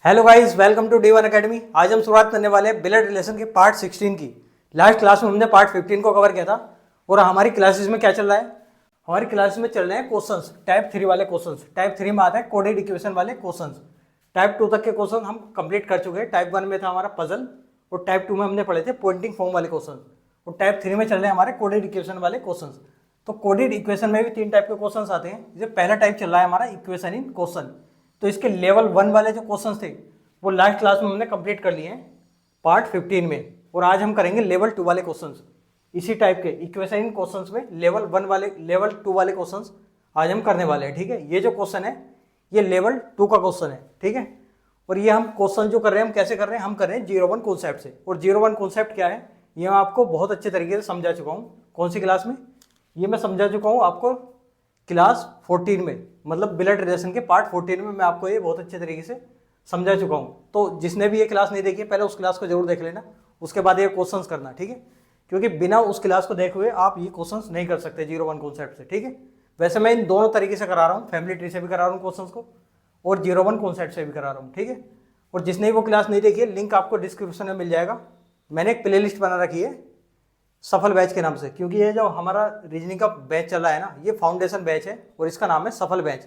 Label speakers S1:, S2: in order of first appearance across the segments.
S1: Hello guys, welcome to D1 academy. आज हम शुरुआत करने वाले हैं ब्लड रिलेशन के पार्ट 16 की। लास्ट क्लास में हमने पार्ट 15 को कवर किया था और हमारी क्लासेस में क्या चल रहा है, हमारी क्लासेस में चल रहे हैं क्वेश्चंस, टाइप 3 वाले क्वेश्चंस। टाइप 3 में आता है कोडेड इक्वेशन वाले क्वेश्चंस। टाइप 2 तक के क्वेश्चन हम कंप्लीट कर चुके हैं। टाइप 1 में था हमारा पजल और टाइप 2 में हमने पढ़े थे पॉइंटिंग फॉर्म वाले क्वेश्चन और टाइप 3 में चल रहे हैं हमारे कोडेड इक्वेशन वाले क्वेश्चन। तो कोडेड इक्वेशन में भी 3 टाइप के क्वेश्चन आते हैं। जैसे पहला टाइप चल रहा है हमारा इक्वेशन इन क्वेश्चन, तो इसके लेवल 1 वाले जो क्वेश्चन थे वो लास्ट क्लास में हमने कंप्लीट कर लिए हैं पार्ट 15 में, और आज हम करेंगे लेवल 2 वाले क्वेश्चंस। इसी टाइप के इक्वेशन इन क्वेश्चंस में लेवल 1 वाले लेवल 2 वाले क्वेश्चंस आज हम करने वाले हैं। ठीक है, ये जो क्वेश्चन है ये लेवल 2 का क्वेश्चन है। ठीक है, और ये हम क्वेश्चन जो कर रहे हैं हम कैसे कर रहे हैं, हम कर रहे हैं 01 कॉन्सेप्ट से। और 01 कॉन्सेप्ट क्या है ये मैं आपको बहुत अच्छे तरीके से समझा चुका हूँ। कौन सी क्लास में? ये मैं समझा चुका हूँ आपको क्लास 14 में, मतलब ब्लड रिलेशन के पार्ट 14 में मैं आपको ये बहुत अच्छे तरीके से समझा चुका हूँ। तो जिसने भी ये क्लास नहीं देखी है पहले उस क्लास को जरूर देख लेना, उसके बाद ये क्वेश्चंस करना। ठीक है, क्योंकि बिना उस क्लास को देखे हुए आप ये क्वेश्चंस नहीं कर सकते 01 कॉन्सेप्ट से। ठीक है, वैसे मैं इन दोनों तरीके से करा रहा हूँ, फैमिली ट्री से भी करा रहा हूँ क्वेश्चंस को और 01 कॉन्सेप्ट से भी करा रहा हूँ। ठीक है, और जिसने भी वो क्लास नहीं देखी है लिंक आपको डिस्क्रिप्शन में मिल जाएगा। मैंने एक प्ले लिस्ट बना रखी है सफल बैच के नाम से, क्योंकि ये जो हमारा रीजनिंग का बैच चल रहा है ना ये फाउंडेशन बैच है और इसका नाम है सफल बैच।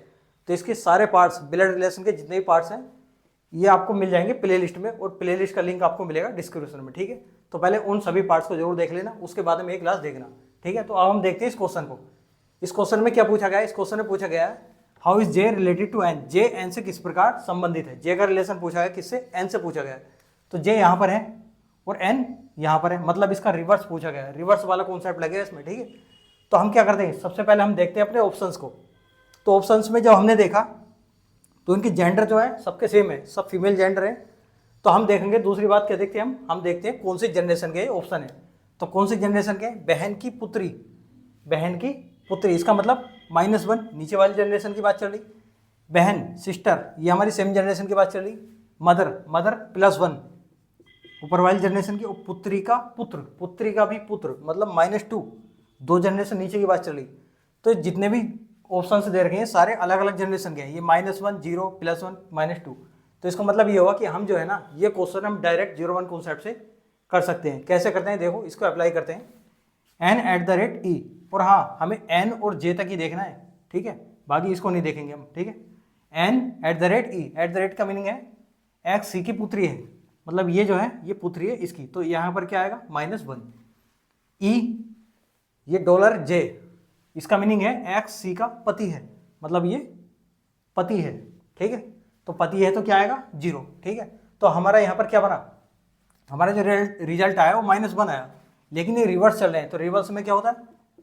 S1: तो इसके सारे पार्ट्स, ब्लड रिलेशन के जितने भी पार्ट्स हैं ये आपको मिल जाएंगे प्ले लिस्ट में, और प्ले लिस्ट का लिंक आपको मिलेगा डिस्क्रिप्शन में। ठीक है, तो पहले उन सभी पार्ट्स को जरूर देख लेना, उसके बाद में एक क्लास देखना। ठीक है, तो अब हम देखते हैं इस क्वेश्चन को। इस क्वेश्चन में क्या पूछा गया है? इस क्वेश्चन में पूछा गया है how is J related to N. J N से किस प्रकार संबंधित है। जे का रिलेशन पूछा गया किससे? एन से पूछा गया है। तो जे यहाँ पर है और एन यहाँ पर है, मतलब इसका रिवर्स पूछा गया है। रिवर्स वाला कॉन्सेप्ट लगेगा इसमें। ठीक है, तो हम क्या करते हैं, सबसे पहले हम देखते हैं अपने ऑप्शंस को। तो ऑप्शंस में जब हमने देखा तो इनकी जेंडर जो है सबके सेम है, सब फीमेल जेंडर है। तो हम देखेंगे, दूसरी बात क्या देखते हैं हम देखते हैं कौन सी जनरेशन के ऑप्शन है। तो कौन सी जनरेशन के? बहन की पुत्री, बहन की पुत्री, इसका मतलब -1 नीचे वाली जनरेशन की बात चल रही। बहन सिस्टर ये हमारी सेम जनरेशन की बात चल रही। मदर मदर +1 ऊपर वाली जनरेशन की, और पुत्री का पुत्र, पुत्री का भी पुत्र मतलब -2 दो जनरेशन नीचे की बात चल रही। तो जितने भी ऑप्शंस दे रखे हैं सारे अलग अलग जनरेशन के हैं। ये -1 0 +1 -2, तो इसका मतलब ये होगा कि हम जो है ना ये क्वेश्चन हम डायरेक्ट 01 कॉन्सेप्ट से कर सकते हैं। कैसे करते हैं देखो, इसको अप्लाई करते हैं n@e, और हाँ हमें n और j तक ही देखना है। ठीक है, बाकी इसको नहीं देखेंगे हम। ठीक है, n@e, का मीनिंग है x c की पुत्री है, मतलब ये जो है ये पुत्री है इसकी, तो यहाँ पर क्या आएगा -1। e ये $j, इसका मीनिंग है एक्स सी का पति है, मतलब ये पति है। ठीक है, तो पति है तो क्या आएगा 0। ठीक है, तो हमारा यहाँ पर क्या बना, हमारा जो रिजल्ट आया वो -1 आया, लेकिन ये रिवर्स चल रहे हैं। तो रिवर्स में क्या होता है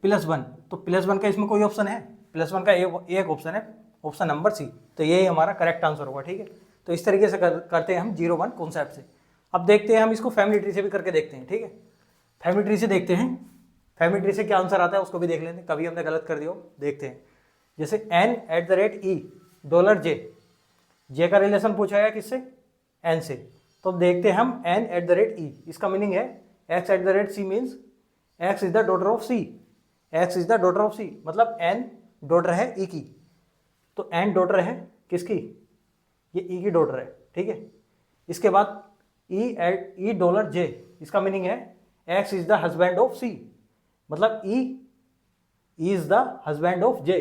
S1: +1, तो +1 का इसमें कोई ऑप्शन है? +1 का एक ऑप्शन है, ऑप्शन नंबर सी, तो यही हमारा करेक्ट आंसर होगा। ठीक है, तो इस तरीके से करते हैं हम 01 कॉन्सेप्ट से। अब देखते हैं हम इसको फैमिली ट्री से भी करके देखते हैं। ठीक है, फैमिली ट्री से देखते हैं, फैमिली ट्री से क्या आंसर आता है उसको भी देख लेते हैं, कभी हमने गलत कर दिया हो। देखते हैं, जैसे n@e $j, जे का रिलेशन पूछा गया किससे? n से। तो देखते हैं हम n@e, इसका मीनिंग है x@c means x is the daughter of c, x is the daughter of c, मतलब n डॉटर है e की। तो n डॉटर है किसकी? ये e की डॉटर है। ठीक है, इसके बाद e$j, इसका मीनिंग है x is the husband of c, मतलब E is the husband of J।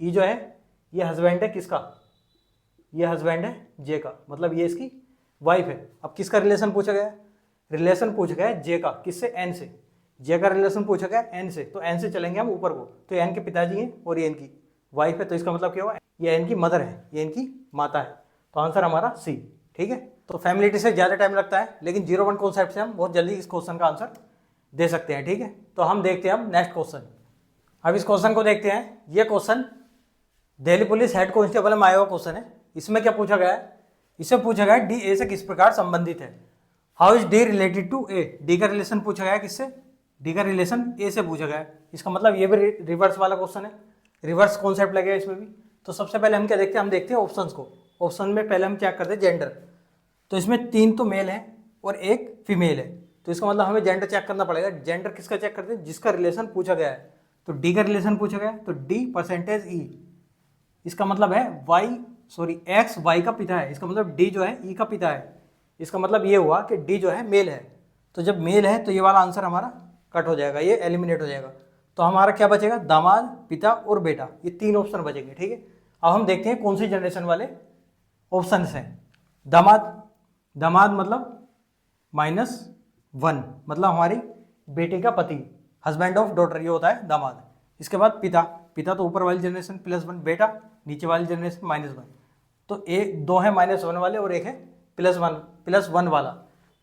S1: E जो है ये हस्बैंड है किसका? ये हस्बैंड है J का, मतलब ये इसकी वाइफ है। अब किसका रिलेशन पूछा गया? रिलेशन पूछा गया है J का, किससे? N से। J का रिलेशन पूछा गया N से, तो N से चलेंगे हम ऊपर को, तो N के पिताजी हैं और ये इनकी वाइफ है, तो इसका मतलब क्या हुआ? ये इनकी मदर है, ये इनकी माता है। तो आंसर हमारा C। ठीक है, तो फैमिली ट्री से ज़्यादा टाइम लगता है, लेकिन 01 कॉन्सेप्ट से हम बहुत जल्दी इस क्वेश्चन का आंसर दे सकते हैं। ठीक है, तो हम देखते हैं हम नेक्स्ट क्वेश्चन। अब इस क्वेश्चन को देखते हैं। ये question Delhi police head constable में आया हुआ क्वेश्चन है। इसमें क्या पूछा गया है? इससे पूछा गया है डी ए से किस प्रकार संबंधित है। How is D related to A. D का रिलेशन पूछा गया है किससे? डी का रिलेशन ए से पूछा गया है। इसका मतलब ये भी रिवर्स वाला क्वेश्चन है, रिवर्स कॉन्सेप्ट लगेगा इसमें भी। तो सबसे पहले हम क्या देखते हैं, हम देखते हैं ऑप्शंस को। ऑप्शन में पहले हम चेक करते हैं जेंडर। तो इसमें 3 तो मेल है और 1 फीमेल है, तो इसका मतलब हमें जेंडर चेक करना पड़ेगा। जेंडर किसका चेक करते हैं? जिसका रिलेशन पूछा गया है। तो डी का रिलेशन पूछा गया है, तो डी %e, इसका मतलब है y सॉरी एक्स वाई का पिता है, इसका मतलब डी जो है ई का पिता है। इसका मतलब ये हुआ कि डी जो है मेल है। तो जब मेल है तो ये वाला आंसर हमारा कट हो जाएगा, ये एलिमिनेट हो जाएगा। तो हमारा क्या बचेगा, दामाद, पिता और बेटा, ये 3 ऑप्शन बचेंगे। ठीक है, अब हम देखते हैं कौन सी जनरेशन वाले ऑप्शन हैं। दामाद, दामाद मतलब -1, मतलब हमारी बेटी का पति, हस्बैंड ऑफ डॉटर, ये होता है दामाद। इसके बाद पिता, पिता तो ऊपर वाली जनरेशन +1, बेटा नीचे वाली जनरेशन -1। तो एक दो है -1 वाले और एक है +1 वाला।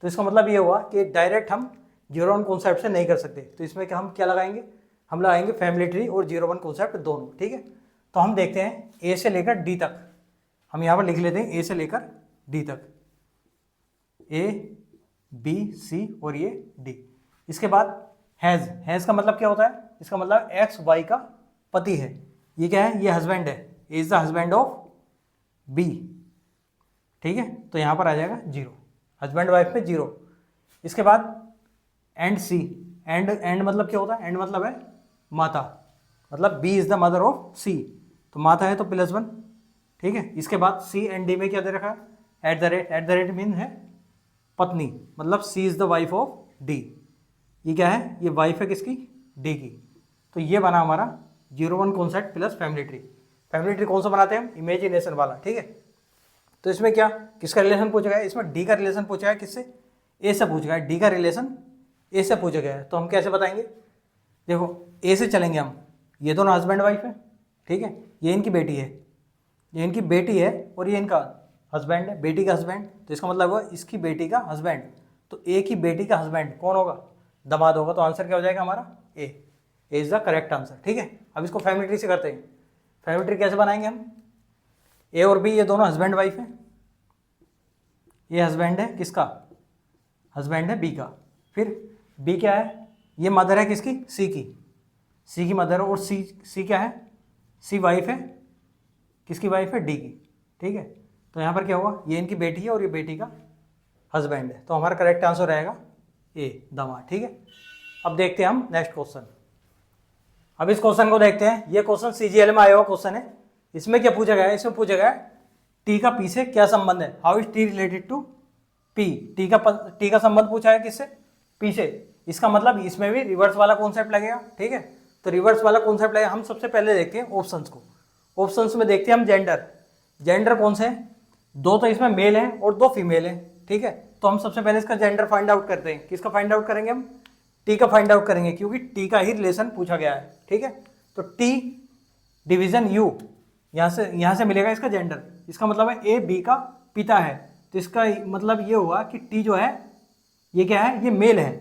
S1: तो इसका मतलब ये हुआ कि डायरेक्ट हम 0-1 कॉन्सेप्ट से नहीं कर सकते। तो इसमें क्या हम क्या लगाएंगे, हम लगाएंगे फैमिली ट्री और 0-1 कॉन्सेप्ट दोनों। ठीक है, तो हम देखते हैं ए से लेकर डी तक, हम यहाँ पर लिख लेते हैं ए से लेकर डी तक, ए बी सी और ये डी। इसके बाद हैज़, हैज़ का मतलब क्या होता है, इसका मतलब एक्स वाई का पति है। ये क्या है, ये हस्बैंड है, is the husband of B. ठीक है, तो यहाँ पर आ जाएगा 0, हस्बैंड वाइफ पे 0। इसके बाद एंड सी, एंड मतलब क्या होता है, एंड मतलब है माता, मतलब B is the mother of C, तो माता है तो +1। ठीक है, इसके बाद सी एंड डी में क्या दे रखा है, एट द रेट मीन है पत्नी, मतलब C is the wife of D. ये क्या है, ये वाइफ है किसकी, डी की। तो ये बना हमारा 0-1 concept plus family tree. Family tree कौन सा बनाते हैं हम, इमेजिनेशन वाला। ठीक है, तो इसमें क्या, किसका रिलेशन पूछा गया है, इसमें डी का रिलेशन पूछा है, किससे, ए से पूछा गया है, डी का रिलेशन ए से पूछा गया है। तो हम कैसे बताएंगे, देखो ए से चलेंगे हम, ये दोनों हस्बैंड वाइफ है। ठीक है, ये इनकी बेटी है, ये इनकी बेटी है और ये इनका हस्बैंड है, बेटी का हस्बैंड। तो इसका मतलब हुआ इसकी बेटी का हस्बैंड। तो ए की बेटी का हस्बैंड कौन होगा, दामाद होगा। तो आंसर क्या हो जाएगा हमारा, ए इज द करेक्ट आंसर। ठीक है, अब इसको फैमिली ट्री से करते हैं। फैमिली ट्री कैसे बनाएंगे हम, ए और बी ये दोनों हस्बैंड वाइफ है, ये हस्बैंड है किसका, हस्बैंड है बी का। फिर बी क्या है, ये मदर है किसकी, सी की, सी की मदर है। और सी क्या है, सी वाइफ है, किसकी वाइफ है, डी की। ठीक है, तो यहाँ पर क्या हुआ, ये इनकी बेटी है और ये बेटी का हस्बैंड है। तो हमारा करेक्ट आंसर रहेगा ए, दामाद। ठीक है, अब देखते हैं हम नेक्स्ट क्वेश्चन। अब इस क्वेश्चन को देखते हैं, ये क्वेश्चन सीजीएल में आया हुआ क्वेश्चन है। इसमें क्या पूछा गया है, इसमें पूछा गया है टी का पी से क्या संबंध है, how is T related to P. T का संबंध पूछा है किससे, पी से। इसका मतलब इसमें भी रिवर्स वाला कॉन्सेप्ट लगेगा। ठीक है, तो रिवर्स वाला कॉन्सेप्ट लगेगा। हम सबसे पहले देखते हैं ऑप्शंस को। ऑप्शंस में देखते हैं हम जेंडर, जेंडर कौन से हैं, 2 तो इसमें मेल हैं और 2 फीमेल हैं। ठीक है, तो हम सबसे पहले इसका जेंडर फाइंड आउट करते हैं। किसका फाइंड आउट करेंगे हम, टी का फाइंड आउट करेंगे, क्योंकि टी का ही रिलेशन पूछा गया है। ठीक है, तो टी डिवीजन यू, यहाँ से मिलेगा इसका जेंडर। इसका मतलब है ए बी का पिता है, तो इसका मतलब ये हुआ कि टी जो है ये क्या है, ये मेल है।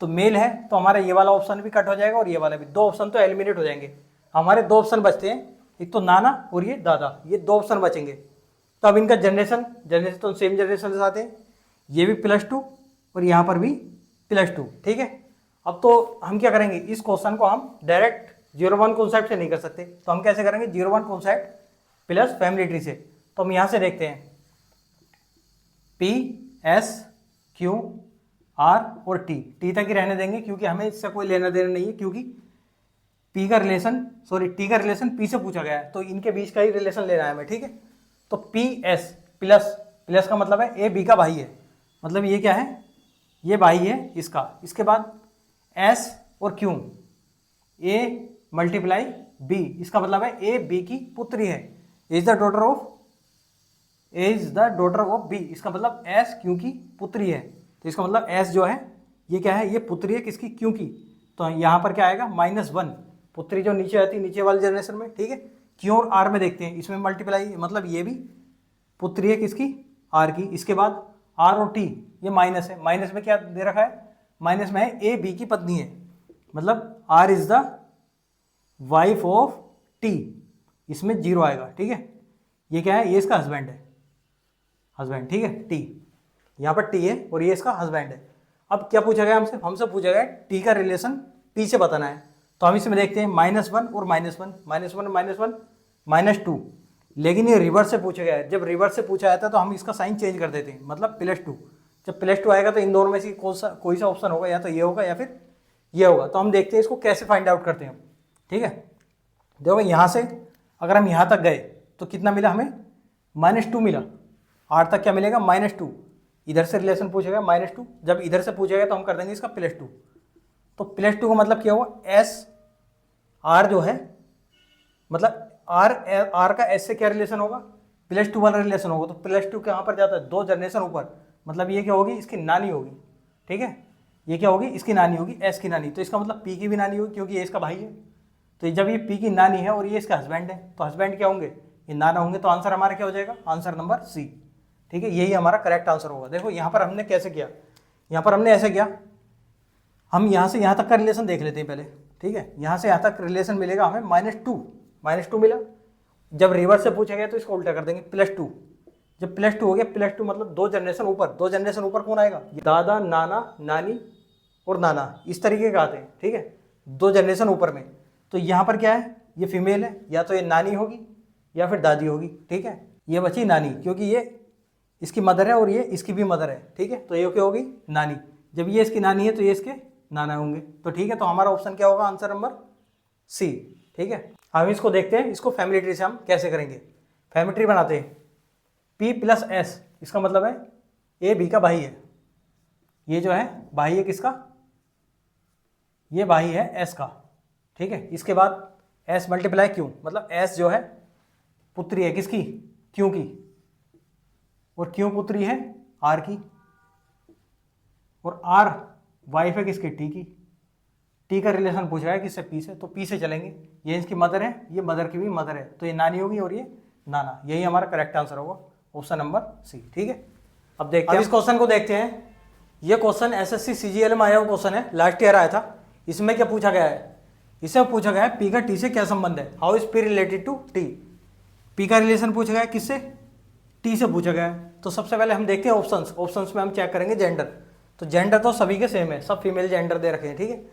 S1: तो मेल है तो हमारा ये वाला ऑप्शन भी कट हो जाएगा और ये वाला भी। 2 ऑप्शन तो एलिमिनेट हो जाएंगे। हमारे 2 ऑप्शन बचते हैं, एक तो नाना और ये दादा, ये 2 ऑप्शन बचेंगे। तो अब इनका जनरेशन तो सेम जनरेशन से आते हैं, ये भी +2 और यहाँ पर भी +2। ठीक है, अब तो हम क्या करेंगे, इस क्वेश्चन को हम डायरेक्ट 0-1 कॉन्सेप्ट से नहीं कर सकते। तो हम कैसे करेंगे, 0-1 कॉन्सेप्ट प्लस फैमिली ट्री से। तो हम यहाँ से देखते हैं P S Q R और T तक ही रहने देंगे, क्योंकि हमें इससे कोई लेना देना नहीं है, क्योंकि टी का रिलेशन P से पूछा गया है, तो इनके बीच का ही रिलेशन लेना है हमें। ठीक है, तो PS प्लस का मतलब है ए बी का भाई है, मतलब ये क्या है, ये भाई है इसका। इसके बाद S और Q, A मल्टीप्लाई B, इसका मतलब है ए बी की पुत्री है, is the daughter of B, इसका मतलब एस क्यू की पुत्री है। तो इसका मतलब एस जो है ये क्या है, ये पुत्री है किसकी, क्यू की। तो यहाँ पर क्या आएगा, -1, पुत्री जो नीचे आती है नीचे वाले जनरेशन में। ठीक है, क्यू और आर में देखते हैं, इसमें मल्टीप्लाई, मतलब ये भी पुत्री है किसकी, आर की। इसके बाद आर और टी, ये माइनस है, माइनस में क्या दे रखा है, माइनस में है ए बी की पत्नी है, मतलब R is the wife of T, इसमें 0 आएगा। ठीक है, ये क्या है, ये इसका हस्बैंड है, हस्बैंड। ठीक है, टी यहाँ पर टी है और ये इसका हस्बैंड है। अब क्या पूछा गया हमसे पूछा गया टी का रिलेशन पी से बताना है। तो हम इसमें देखते हैं -1 और -1, -2, लेकिन ये रिवर्स से पूछा गया है। जब रिवर्स से पूछा जाता है तो हम इसका साइन चेंज कर देते हैं, मतलब +2। जब +2 आएगा तो इन दोनों में से कोई सा ऑप्शन होगा, या तो ये होगा या फिर ये होगा। तो हम देखते हैं इसको कैसे फाइंड आउट करते हैं। ठीक है, देखो यहाँ से अगर हम यहाँ तक गए तो कितना मिला हमें, -2 मिला, आर तक क्या मिलेगा -2, इधर से रिलेशन पूछेगा -2, जब इधर से पूछेगा तो हम कर देंगे इसका +2। तो +2 का मतलब क्या हुआ, एस आर जो है, मतलब आर का एस से क्या रिलेशन होगा, +2 वाला रिलेशन होगा। तो +2 के यहाँ पर जाता है 2 जनरेशन ऊपर, मतलब ये क्या होगी, इसकी नानी होगी, ठीक है, ये क्या होगी, इसकी नानी होगी, एस की नानी। तो इसका मतलब पी की भी नानी होगी, क्योंकि ये इसका भाई है। तो जब ये पी की नानी है और ये इसका हस्बैंड है, तो हस्बैंड क्या होंगे, ये नाना होंगे। तो आंसर हमारा क्या हो जाएगा, आंसर नंबर सी, ठीक है, यही हमारा करेक्ट आंसर होगा। देखो यहाँ पर हमने कैसे किया, यहाँ पर हमने ऐसे किया, हम यहाँ से यहाँ तक का रिलेशन देख लेते हैं पहले, ठीक है। यहाँ से यहाँ तक रिलेशन मिलेगा हमें -2 मिला। जब रिवर्स से पूछा गया तो इसको उल्टा कर देंगे, +2। जब +2 हो गया, +2 मतलब 2 जनरेशन ऊपर, 2 जनरेशन ऊपर कौन आएगा, दादा, नाना, नानी और नाना, इस तरीके के आते हैं, ठीक है, 2 जनरेशन ऊपर में। तो यहाँ पर क्या है, ये फीमेल है, या तो ये नानी होगी या फिर दादी होगी, ठीक है। ये बची नानी, क्योंकि ये इसकी मदर है और ये इसकी भी मदर है, ठीक है। तो ये क्या होगी, नानी। जब ये इसकी नानी है तो ये इसके नाना होंगे। तो ठीक है, तो हमारा ऑप्शन क्या होगा, आंसर नंबर सी, ठीक है। हम इसको देखते हैं, इसको फैमिली ट्री से हम कैसे करेंगे। फैमिली ट्री बनाते हैं, P+S, इसका मतलब है ए बी का भाई है। ये जो है भाई है किसका, ये भाई है एस का, ठीक है। इसके बाद S × Q, मतलब S जो है पुत्री है किसकी, क्यों की, और क्यों पुत्री है R की, और R वाइफ है किसकी, T की। T का रिलेशन पूछ रहा है किससे, P से, तो P से चलेंगे। ये इसकी मदर है, ये मदर की भी मदर है, तो ये नानी होगी और ये नाना। यही हमारा करेक्ट आंसर होगा, ऑप्शन नंबर सी, ठीक है। अब देखते हैं, इस क्वेश्चन को देखते हैं। ये क्वेश्चन SSC CGL में आया हुआ क्वेश्चन है, लास्ट ईयर आया था। इसमें क्या पूछा गया है, इससे पूछा गया है P का T से क्या संबंध है, how is P related to T। P का रिलेशन पूछा गया है किससे, T से पूछा गया है। तो सबसे पहले हम देखते हैं ऑप्शंस, ऑप्शंस में हम चेक करेंगे जेंडर। तो जेंडर तो सभी के सेम है, सब फीमेल जेंडर दे रखे हैं, ठीक है।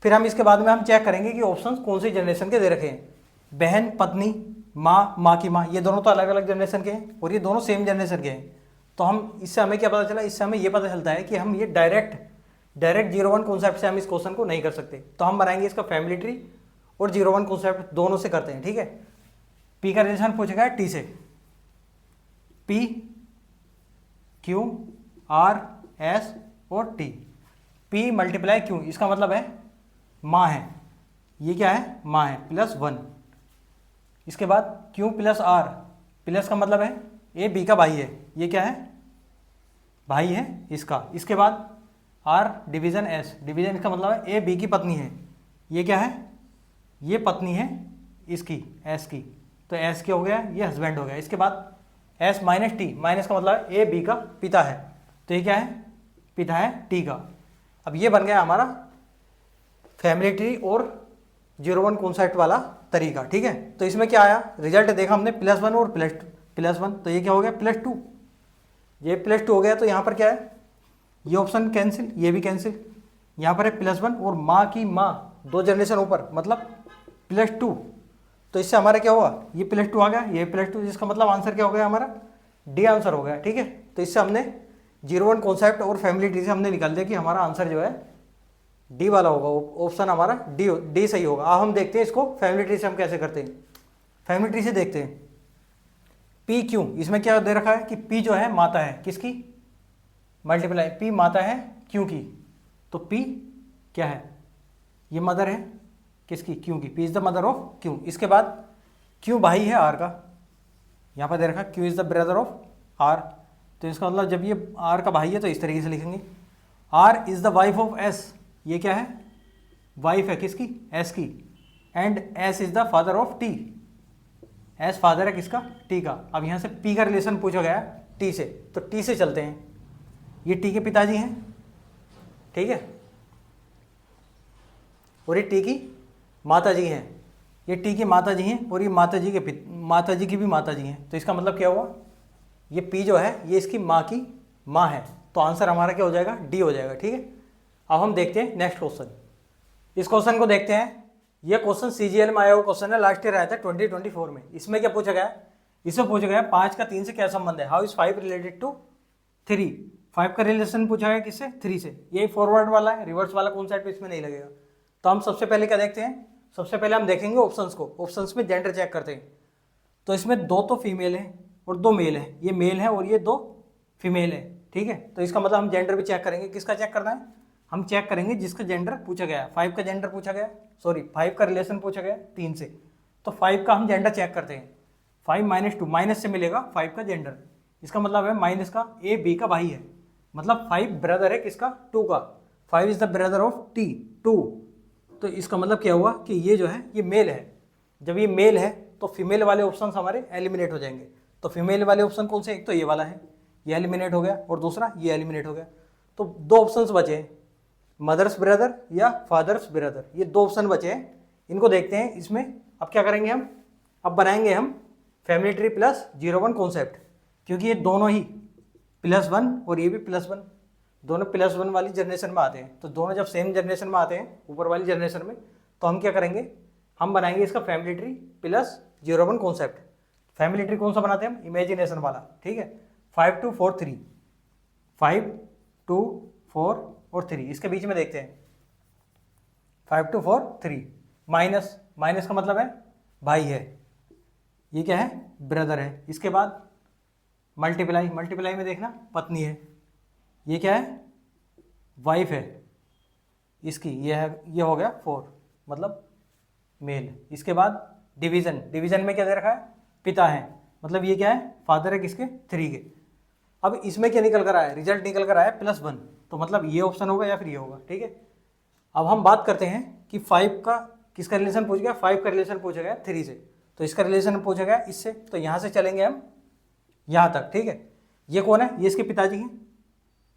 S1: फिर हम इसके बाद में हम चेक करेंगे कि ऑप्शंस कौन सी जनरेशन के दे रखे हैं। बहन, पत्नी, माँ, माँ की माँ, ये दोनों तो अलग अलग जनरेशन के हैं और ये दोनों सेम जनरेशन के हैं। तो हम इससे हमें क्या पता चला, इससे हमें ये पता चलता है कि हम ये डायरेक्ट 0-1 कॉन्सेप्ट से हम इस क्वेश्चन को नहीं कर सकते। तो हम बनाएंगे इसका फैमिली ट्री और 0-1 कॉन्सेप्ट दोनों से करते हैं, ठीक है। P का रिलेशन पूछेगा T से, P, Q, R, S और T। P × Q, इसका मतलब है माँ है, ये क्या है, माँ है, +1। इसके बाद Q + R, प्लस का मतलब है ए बी का भाई है, ये क्या है, भाई है इसका। इसके बाद R डिवीज़न S, डिवीज़न इसका मतलब है ए बी की पत्नी है, ये क्या है, ये पत्नी है इसकी, S की। तो S क्या हो गया, ये हस्बैंड हो गया। इसके बाद S - T, माइनस का मतलब है ए बी का पिता है, तो ये क्या है, पिता है T का। अब ये बन गया हमारा फैमिली ट्री और 0-1 कॉन्सेप्ट वाला तरीका, ठीक है। तो इसमें क्या आया, रिजल्ट देखा हमने +1 और +1, तो ये क्या हो गया, +2। ये +2 हो गया, तो यहाँ पर क्या है, ये ऑप्शन कैंसिल, ये भी कैंसिल। यहाँ पर है +1 और माँ की माँ 2 जनरेशन ऊपर, मतलब +2। तो इससे हमारा क्या हुआ, ये +2 आ गया, ये +2, जिसका मतलब आंसर क्या हो गया हमारा, डी आंसर हो गया, ठीक है। तो इससे हमने 0-1 कॉन्सेप्ट और फैमिली ट्री से हमने निकाल दिया कि हमारा आंसर जो है डी वाला होगा, ऑप्शन हमारा डी सही होगा। अब हम देखते हैं इसको फैमिली ट्री से हम कैसे करते हैं। फैमिली ट्री से देखते हैं, पी क्यू, इसमें क्या दे रखा है कि पी जो है माता है किसकी, मल्टीप्लाई, पी माता है क्यू की, तो पी क्या है, ये मदर है किसकी, क्यू की, P is the mother of Q. इसके बाद क्यू भाई है आर का, यहाँ पर दे रखा Q is the brother of R, तो इसका मतलब जब ये आर का भाई है तो इस तरीके से लिखेंगे। R is the wife of S, ये क्या है, वाइफ है किसकी, एस की, and S is the father of T, S father है किसका, टी का। अब यहाँ से पी का रिलेशन पूछा गया है टी से, तो टी से चलते हैं। ये टी के पिताजी हैं, ठीक है, और ये टी की माताजी हैं, ये टी की माताजी हैं और ये माताजी की भी माताजी हैं। तो इसका मतलब क्या हुआ, ये पी जो है ये इसकी माँ की माँ है, तो आंसर हमारा क्या हो जाएगा, डी हो जाएगा, ठीक है। अब हम देखते हैं नेक्स्ट क्वेश्चन। इस क्वेश्चन को देखते हैं, ये क्वेश्चन सीजीएल में आया हुआ क्वेश्चन है, लास्ट ईयर आया था 2024 में। इसमें क्या पूछा गया है, इसमें पूछा गया 5 का 3 से क्या संबंध है, हाउ इज 5 रिलेटेड टू 3। 5 का रिलेशन पूछा गया किससे, 3 से। यही फॉरवर्ड वाला है, रिवर्स वाला कॉन्सेप्ट इसमें नहीं लगेगा। तो हम सबसे पहले क्या देखते हैं, सबसे पहले हम देखेंगे ऑप्शंस को, ऑप्शंस में जेंडर चेक करते हैं। तो इसमें 2 तो फीमेल है और 2 मेल है, ये मेल है और ये 2 फीमेल है, ठीक है। तो इसका मतलब हम जेंडर भी चेक करेंगे। किसका चेक करना है? हम चेक करेंगे जिसका जेंडर पूछा गया। 5 का जेंडर पूछा गया, सॉरी 5 का रिलेशन पूछा गया 3 से, तो 5 का हम जेंडर चेक करते हैं। 5 माइनस 2, माइनस से मिलेगा 5 का जेंडर। इसका मतलब है माइनस का ए बी का भाई है, मतलब 5 ब्रदर है किसका? 2 का। 5 is the brother of T, 2। तो इसका मतलब क्या हुआ कि ये जो है ये मेल है। जब ये मेल है तो फीमेल वाले ऑप्शन हमारे एलिमिनेट हो जाएंगे। तो फीमेल वाले ऑप्शन कौन से? एक तो ये वाला है, ये एलिमिनेट हो गया, और दूसरा ये एलिमिनेट हो गया। तो 2 ऑप्शंस बचे हैं, मदर्स ब्रदर या फादर्स ब्रदर, ये 2 ऑप्शन बचे हैं। इनको देखते हैं। इसमें अब क्या करेंगे हम? अब बनाएंगे हम फैमिली ट्री प्लस 0-1 कॉन्सेप्ट, क्योंकि ये दोनों ही +1 और ये भी +1, दोनों +1 वाली जनरेशन में आते हैं। तो दोनों जब सेम जनरेशन में आते हैं, ऊपर वाली जनरेशन में, तो हम क्या करेंगे? हम बनाएंगे इसका family tree plus 0-1 concept. Family tree कौन सा बनाते हैं हम? इमेजिनेशन वाला, ठीक है। 5 2 4 3, 5 2 4 और 3, इसके बीच में देखते हैं 5 2 4 3, माइनस, माइनस का मतलब है भाई है, ये क्या है? ब्रदर है। इसके बाद मल्टीप्लाई, मल्टीप्लाई में देखना पत्नी है, ये क्या है? वाइफ है इसकी, ये है, ये हो गया 4, मतलब मेल। इसके बाद डिवीजन, डिवीजन में क्या दे रखा है? पिता है, मतलब ये क्या है? फादर है किसके? 3 के। अब इसमें क्या निकल कर आया? रिजल्ट निकल कर आया +1, तो मतलब ये ऑप्शन होगा या फिर ये होगा, ठीक है। अब हम बात करते हैं कि 5 का किसका रिलेशन पूछ गया? 5 का रिलेशन पूछा गया 3 से, तो इसका रिलेशन पूछा गया इससे, तो यहाँ से चलेंगे हम यहाँ तक, ठीक है। ये कौन है? ये इसके पिताजी हैं,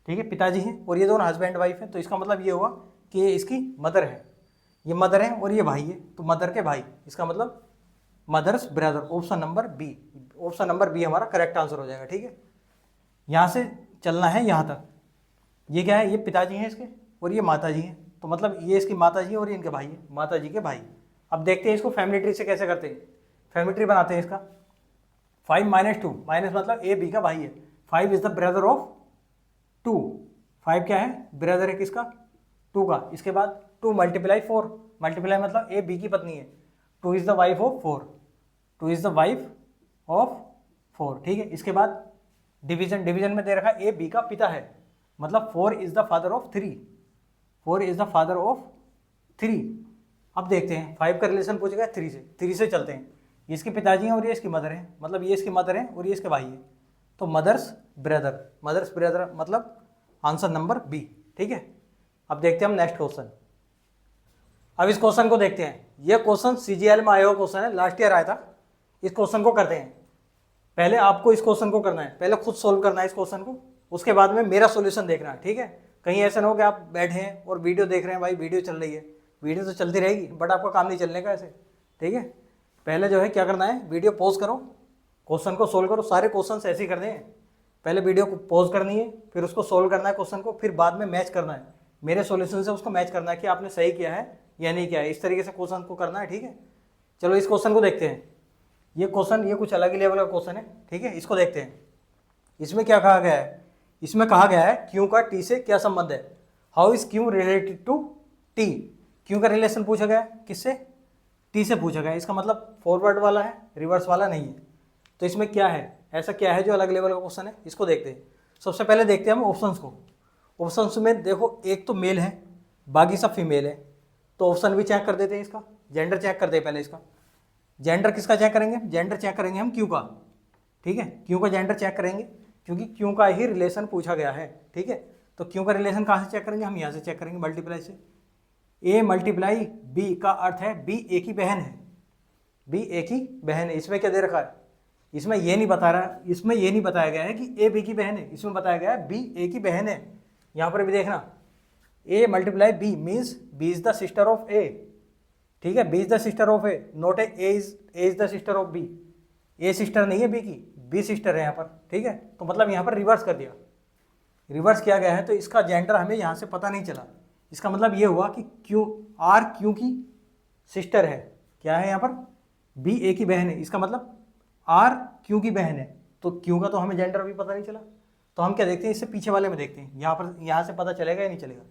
S1: ठीक है, पिताजी हैं, और ये दोनों हस्बैंड वाइफ हैं। तो इसका मतलब ये हुआ कि ये इसकी मदर है, ये मदर है और ये भाई है, तो मदर के भाई, इसका मतलब mother's brother. Option number B, option number B हमारा करेक्ट आंसर हो जाएगा, ठीक है। यहाँ से चलना है यहाँ तक। ये क्या है? ये पिताजी हैं इसके और ये माता जी हैं, तो मतलब ये इसकी माता जी और ये इनके भाई हैं, माता जी के भाई। अब देखते हैं इसको फैमिली ट्री से कैसे करते हैं। फैमिली ट्री बनाते हैं इसका। 5 माइनस 2, माइनस मतलब ए बी का भाई है। 5 इज द ब्रदर ऑफ 2, 5 क्या है? ब्रदर है किसका? 2 का। इसके बाद 2 मल्टीप्लाई 4, मल्टीप्लाई मतलब ए बी की पत्नी है। 2 is the wife of 4, 2 is the wife of 4, ठीक है। इसके बाद डिवीजन, डिवीजन में दे रखा है ए बी का पिता है, मतलब 4 is the father of 3, 4 is the father of 3। अब देखते हैं 5 का रिलेशन पूछेगा 3 से, 3 से चलते हैं। ये इसके पिताजी हैं और ये इसकी मदर है, मतलब ये इसकी मदर है और ये इसके भाई है, तो मदर्स ब्रदर, मदर्स ब्रदर मतलब आंसर नंबर बी, ठीक है। अब देखते हैं हम नेक्स्ट क्वेश्चन। अब इस क्वेश्चन को देखते हैं। यह क्वेश्चन CGL में आया हुआ क्वेश्चन है, लास्ट ईयर आया था। इस क्वेश्चन को करते हैं। पहले आपको इस क्वेश्चन को करना है, पहले खुद सोल्व करना है इस क्वेश्चन को, उसके बाद में मेरा सॉल्यूशन देखना है, ठीक है। कहीं ऐसा ना हो कि आप बैठे हैं और वीडियो देख रहे हैं, भाई वीडियो चल रही है, वीडियो तो चलती रहेगी बट आपका काम नहीं चलने का ऐसे, ठीक है। पहले जो है क्या करना है, वीडियो पॉज करो, क्वेश्चन को सोल्व करो। सारे क्वेश्चन ऐसे ही करने हैं, पहले वीडियो को पॉज करनी है, फिर उसको सोल्व करना है क्वेश्चन को, फिर बाद में मैच करना है मेरे सॉल्यूशन से, उसको मैच करना है कि आपने सही किया है या नहीं किया है। इस तरीके से क्वेश्चन को करना है, ठीक है। चलो इस क्वेश्चन को देखते हैं। ये क्वेश्चन ये कुछ अलग ही लेवल का क्वेश्चन है, ठीक है। इसको देखते हैं। इसमें क्या कहा गया है? इसमें कहा गया है क्यू का टी से क्या संबंध है। How is Q related to T. Q का रिलेशन पूछा गया है किससे? टी से पूछा गया है। इसका मतलब फॉरवर्ड वाला है, रिवर्स वाला नहीं है। तो इसमें क्या है, ऐसा क्या है जो अलग लेवल का क्वेश्चन है, इसको देखते हैं। सबसे पहले देखते हैं हम ऑप्शंस को। ऑप्शंस में देखो एक तो मेल है, बाकी सब फीमेल है, तो ऑप्शन भी चेक कर देते हैं। इसका जेंडर चेक करते हैं पहले। इसका जेंडर किसका चेक करेंगे? जेंडर चेक करेंगे हम क्यू का, ठीक है। क्यू का जेंडर चेक करेंगे क्योंकि क्यू का ही रिलेशन पूछा गया है, ठीक है। तो क्यू का रिलेशन कहाँ से चेक करेंगे? हम यहाँ से चेक करेंगे, मल्टीप्लाई से। ए मल्टीप्लाई बी का अर्थ है बी ए की बहन है, बी ए की बहन है। इसमें क्या दे रखा है? इसमें ये नहीं बता रहा, इसमें ये नहीं बताया गया है कि ए बी की बहन है, इसमें बताया गया है बी ए की बहन है। यहाँ पर भी देखना, A multiply B means B is the sister of A, ठीक है। B is the sister of A, not A is the sister of B. A sister नहीं है बी की, बी सिस्टर है यहाँ पर, ठीक है। तो मतलब यहाँ पर रिवर्स कर दिया, रिवर्स किया गया है, तो इसका जेंडर हमें यहाँ से पता नहीं चला। इसका मतलब ये हुआ कि क्यू आर क्यू की सिस्टर है, क्या है यहाँ पर? बी ए की बहन है। इसका मतलब आर क्यू की बहन है, तो क्यू का तो हमें जेंडर अभी पता नहीं चला। तो हम क्या देखते हैं, इससे पीछे वाले में देखते हैं, यहाँ पर, यहाँ से पता चलेगा या नहीं चलेगा।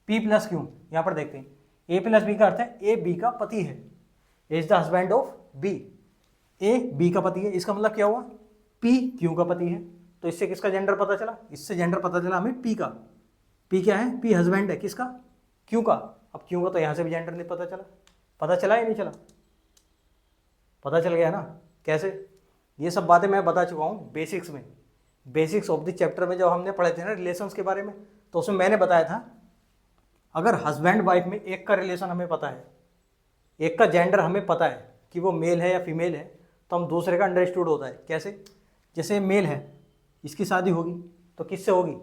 S1: पी प्लस क्यू, यहाँ पर देखते हैं। ए प्लस बी का अर्थ है ए बी का पति है, is the husband of B. A B का पति है, इसका मतलब क्या हुआ? पी क्यू का पति है, तो इससे किसका जेंडर पता चला, इससे जेंडर पता चला हमें पी का। पी क्या है, पी हस्बैंड है किसका, क्यू का। अब क्यू का तो यहाँ से भी जेंडर नहीं पता चला, पता चला या नहीं चला, पता चल गया ना। कैसे, ये सब बातें मैं बता चुका हूँ बेसिक्स में, बेसिक्स ऑफ द चैप्टर में जब हमने पढ़े थे ना रिलेशंस के बारे में, तो उसमें मैंने बताया था अगर हस्बैंड वाइफ में एक का रिलेशन हमें पता है, एक का जेंडर हमें पता है कि वो मेल है या फीमेल है, तो हम दूसरे का अंडरस्टूड होता है। कैसे, जैसे मेल है, इसकी शादी होगी तो किससे होगी,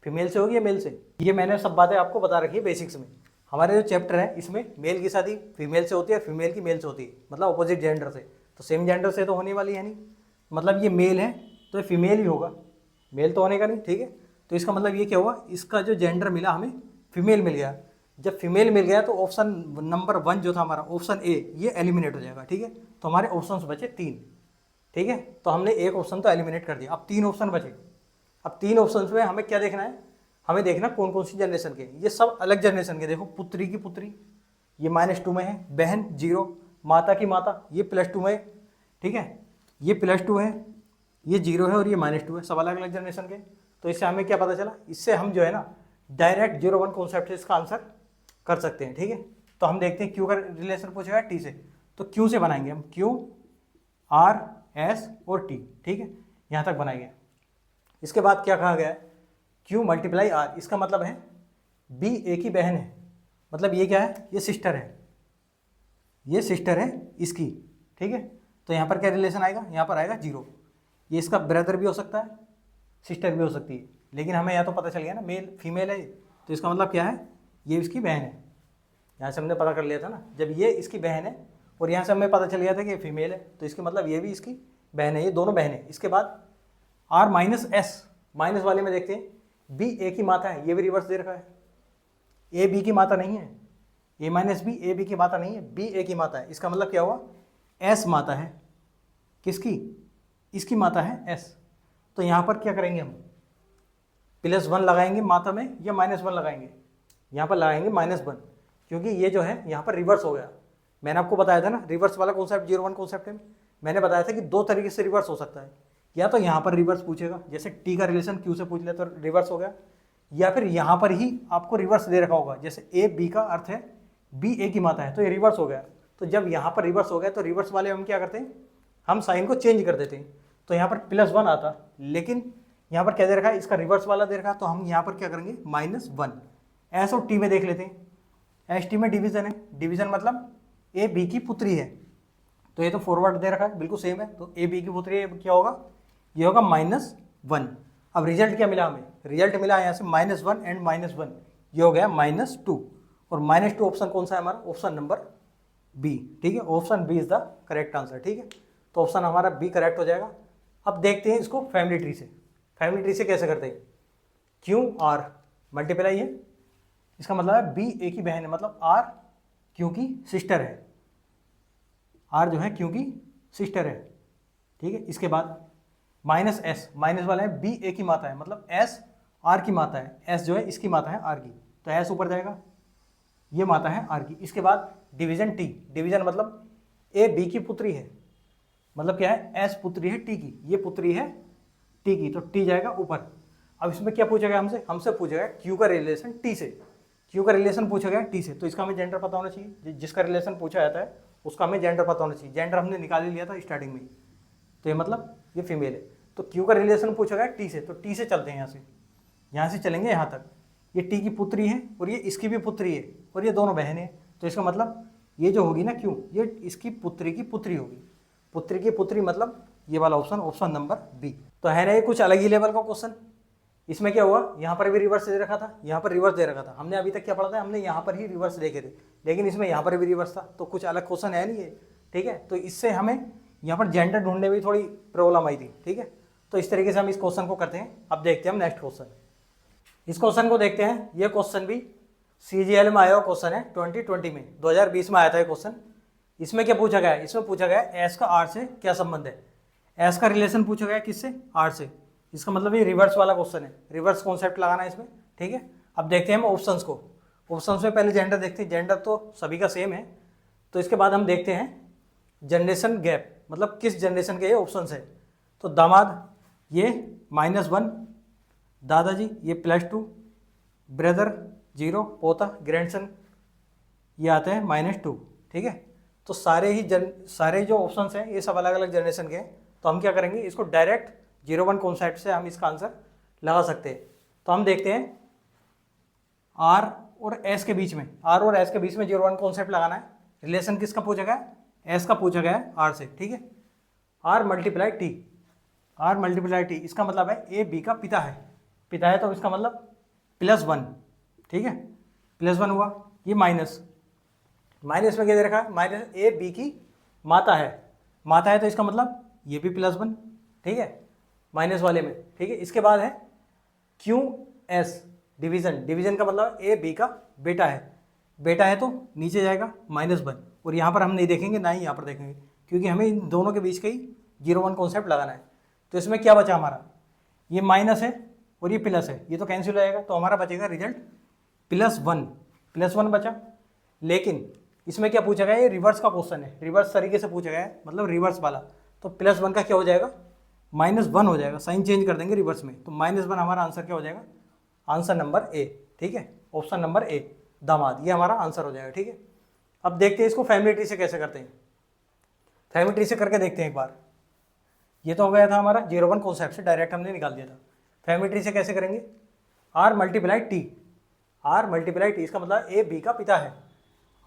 S1: फीमेल से होगी या मेल से। ये मैंने सब बातें आपको बता रखी है बेसिक्स में। हमारे जो चैप्टर है इसमें मेल की शादी फीमेल से होती है, फीमेल की मेल से होती है, मतलब अपोजिट जेंडर से। तो सेम जेंडर से तो होने वाली है नहीं, मतलब ये मेल है तो ये फीमेल ही होगा, मेल तो होने का नहीं, ठीक है। तो इसका मतलब ये क्या हुआ, इसका जो जेंडर मिला हमें फीमेल मिल गया। जब फीमेल मिल गया तो ऑप्शन नंबर 1 जो था हमारा ऑप्शन ए, ये एलिमिनेट हो जाएगा, ठीक है। तो हमारे ऑप्शंस बचे 3, ठीक है। तो हमने एक ऑप्शन तो एलिमिनेट कर दिया, अब 3 ऑप्शन बचे। अब 3 ऑप्शन में हमें क्या देखना है, हमें देखना कौन कौन सी जनरेशन के, ये सब अलग जनरेशन के। देखो पुत्री की पुत्री ये -2 में है, बहन 0, माता की माता ये +2 में है, ठीक है, ये +2 है, ये 0 है और ये -2 है, सब अलग अलग जनरेशन के। तो इससे हमें क्या पता चला, इससे हम जो है ना डायरेक्ट 0-1 कॉन्सेप्ट से इसका आंसर कर सकते हैं, ठीक है। तो हम देखते हैं क्यू का रिलेशन पूछेगा टी से, तो क्यू से बनाएंगे हम, क्यू आर एस और टी, ठीक है, यहाँ तक बनाएंगे। इसके बाद क्या कहा गया है, क्यू × आर, इसका मतलब है बी ए की बहन है, मतलब ये क्या है, ये सिस्टर है, ये सिस्टर है इसकी, ठीक है। तो यहाँ पर क्या रिलेशन आएगा, यहाँ पर आएगा 0। ये इसका ब्रदर भी हो सकता है, सिस्टर भी हो सकती है, लेकिन हमें यहाँ तो पता चल गया ना मेल फीमेल है, तो इसका मतलब क्या है, ये इसकी बहन है। यहाँ से हमने पता कर लिया था ना, जब ये इसकी बहन है और यहाँ से हमें पता चल गया था कि ये फीमेल है, तो इसका मतलब ये भी इसकी बहन है, ये दोनों बहन है। इसके बाद R - S, माइनस वाले में देखते हैं बी ए की माता है, ये भी रिवर्स दे रखा है, ए बी की माता नहीं है, A - B ए बी की माता नहीं है, बी ए की माता है। इसका मतलब क्या हुआ, S माता है किसकी, इसकी माता है S। तो यहाँ पर क्या करेंगे हम, +1 लगाएंगे माता में या -1 लगाएंगे, यहाँ पर लगाएंगे -1, क्योंकि ये जो है यहाँ पर रिवर्स हो गया। मैंने आपको बताया था ना रिवर्स वाला कॉन्सेप्ट 0-1 कॉन्सेप्ट है, मैंने बताया था कि 2 तरीके से रिवर्स हो सकता है, या तो यहाँ पर रिवर्स पूछेगा, जैसे टी का रिलेशन क्यू से पूछ लिया तो रिवर्स हो गया, या फिर यहाँ पर ही आपको रिवर्स दे रखा होगा, जैसे ए बी का अर्थ है बी ए की माता है, तो ये रिवर्स हो गया। तो जब यहाँ पर रिवर्स हो गया तो रिवर्स वाले हम क्या करते हैं, हम साइन को चेंज कर देते हैं, तो यहाँ पर +1 आता, लेकिन यहाँ पर क्या दे रखा है, इसका रिवर्स वाला दे रखा है, तो हम यहाँ पर क्या करेंगे -1। एस और टी में देख लेते हैं, एस टी में डिवीजन है, डिवीजन मतलब ए बी की पुत्री है, तो ये तो फॉरवर्ड दे रखा है बिल्कुल सेम है, तो ए बी की पुत्री है, क्या होगा, ये होगा -1। अब रिजल्ट क्या मिला हमें, रिजल्ट मिला यहाँ से -1 एंड -1, ये हो गया -2, और -2 ऑप्शन कौन सा है हमारा, ऑप्शन नंबर बी, ठीक है, option B is the correct answer, ठीक है। तो ऑप्शन हमारा बी करेक्ट हो जाएगा। अब देखते हैं इसको फैमिली ट्री से, फैमिली ट्री से कैसे करते हैं, क्यू आर मल्टीप्लाई है, इसका मतलब है बी ए की बहन है, मतलब आर क्यू की सिस्टर है, आर जो है क्यू की सिस्टर है, ठीक है। इसके बाद -S, माइनस वाला है बी ए की माता है, मतलब S आर की माता है, S जो है इसकी माता है आर की, तो S ऊपर जाएगा, ये माता है आर की। इसके बाद डिवीजन टी, डिवीजन मतलब ए बी की पुत्री है, मतलब क्या है, S पुत्री है टी की, ये पुत्री है टी की, तो टी जाएगा ऊपर। अब इसमें क्या पूछा गया हमसे, हमसे पूछा गया क्यू का रिलेशन टी से, क्यू का रिलेशन पूछा गया टी से, तो इसका हमें जेंडर पता होना चाहिए, जिसका रिलेशन पूछा जाता है उसका हमें जेंडर पता होना चाहिए। जेंडर हमने निकाल ही लिया था स्टार्टिंग में, तो ये मतलब ये फीमेल है। तो क्यू का रिलेशन पूछा गया टी से, तो टी से चलते हैं, यहाँ से चलेंगे यहाँ तक, ये टी की पुत्री है और ये इसकी भी पुत्री है और ये दोनों बहन है, तो इसका मतलब ये जो होगी ना क्यू, ये इसकी पुत्री की पुत्री होगी, पुत्री की पुत्री मतलब ये वाला ऑप्शन, ऑप्शन नंबर बी। तो है ना ये कुछ अलग ही लेवल का क्वेश्चन। इसमें क्या हुआ, यहाँ पर भी रिवर्स दे रखा था, यहाँ पर रिवर्स दे रखा था, हमने अभी तक क्या पढ़ा था, हमने यहाँ पर ही रिवर्स देखे थे, लेकिन इसमें यहाँ पर भी रिवर्स था, तो कुछ अलग क्वेश्चन है नहीं ये, ठीक है। तो इससे हमें यहाँ पर जेंडर ढूंढने में थोड़ी प्रॉब्लम आई थी, ठीक है। तो इस तरीके से हम इस क्वेश्चन को करते हैं। अब देखते हैं हम नेक्स्ट क्वेश्चन, इस क्वेश्चन को देखते हैं। ये क्वेश्चन भी CGL में आया हुआ क्वेश्चन है, 2020 में, 2020 में आया था ये क्वेश्चन। इसमें क्या पूछा गया है, इसमें पूछा गया है एस का आर से क्या संबंध है, एस का रिलेशन पूछा गया है किससे, आर से। इसका मतलब ये रिवर्स वाला क्वेश्चन है, रिवर्स कॉन्सेप्ट लगाना है इसमें, ठीक है। अब देखते हैं हम ऑप्शंस को, ऑप्शंस में पहले जेंडर देखते हैं, जेंडर तो सभी का सेम है, तो इसके बाद हम देखते हैं जनरेशन गैप, मतलब किस जनरेशन के ये ऑप्शंस है। तो दामाद ये -1, दादाजी ये +2, ब्रदर 0, पोता ग्रैंडसन ये आते हैं -2, ठीक है। तो सारे जो ऑप्शंस हैं ये सब अलग अलग जनरेशन के हैं। तो हम क्या करेंगे, इसको डायरेक्ट 0-1 कॉन्सेप्ट से हम इसका आंसर लगा सकते हैं। तो हम देखते हैं R और S के बीच में, R और S के बीच में 0-1 कॉन्सेप्ट लगाना है। रिलेशन किसका पूछा गया है, S का पूछा गया है R से, ठीक है। R मल्टीप्लाई T, इसका मतलब है A B का पिता है तो इसका मतलब +1, ठीक है, +1 हुआ। ये माइनस में क्या दे रखा है, माइनस A B की माता है तो इसका मतलब ये भी +1, ठीक है, माइनस वाले में, ठीक है। इसके बाद है QS डिवीजन का मतलब A B का बेटा है तो नीचे जाएगा -1, और यहाँ पर हम नहीं देखेंगे ना ही यहाँ पर देखेंगे, क्योंकि हमें इन दोनों के बीच का ही 0-1 कॉन्सेप्ट लगाना है। तो इसमें क्या बचा हमारा, ये माइनस है और ये प्लस है, ये तो कैंसिल हो जाएगा, तो हमारा बचेगा रिजल्ट +1 बचा। लेकिन इसमें क्या पूछा गया, ये रिवर्स का क्वेश्चन है, रिवर्स तरीके से पूछा गया है, मतलब रिवर्स वाला। तो +1 का क्या हो जाएगा, -1 हो जाएगा, साइन चेंज कर देंगे रिवर्स में, तो -1 हमारा आंसर क्या हो जाएगा, आंसर नंबर ए, ठीक है, ऑप्शन नंबर ए दामाद, ये हमारा आंसर हो जाएगा, ठीक है। अब देखते हैं इसको फैमिली ट्री से कैसे करते हैं। फैमिली ट्री से करके देखते हैं एक बार। ये तो हो गया था हमारा 0-1 कॉन्सेप्ट से डायरेक्ट हमने निकाल दिया था। फैमिली ट्री से कैसे करेंगे, R मल्टीप्लाई टी, इसका मतलब A B का पिता है,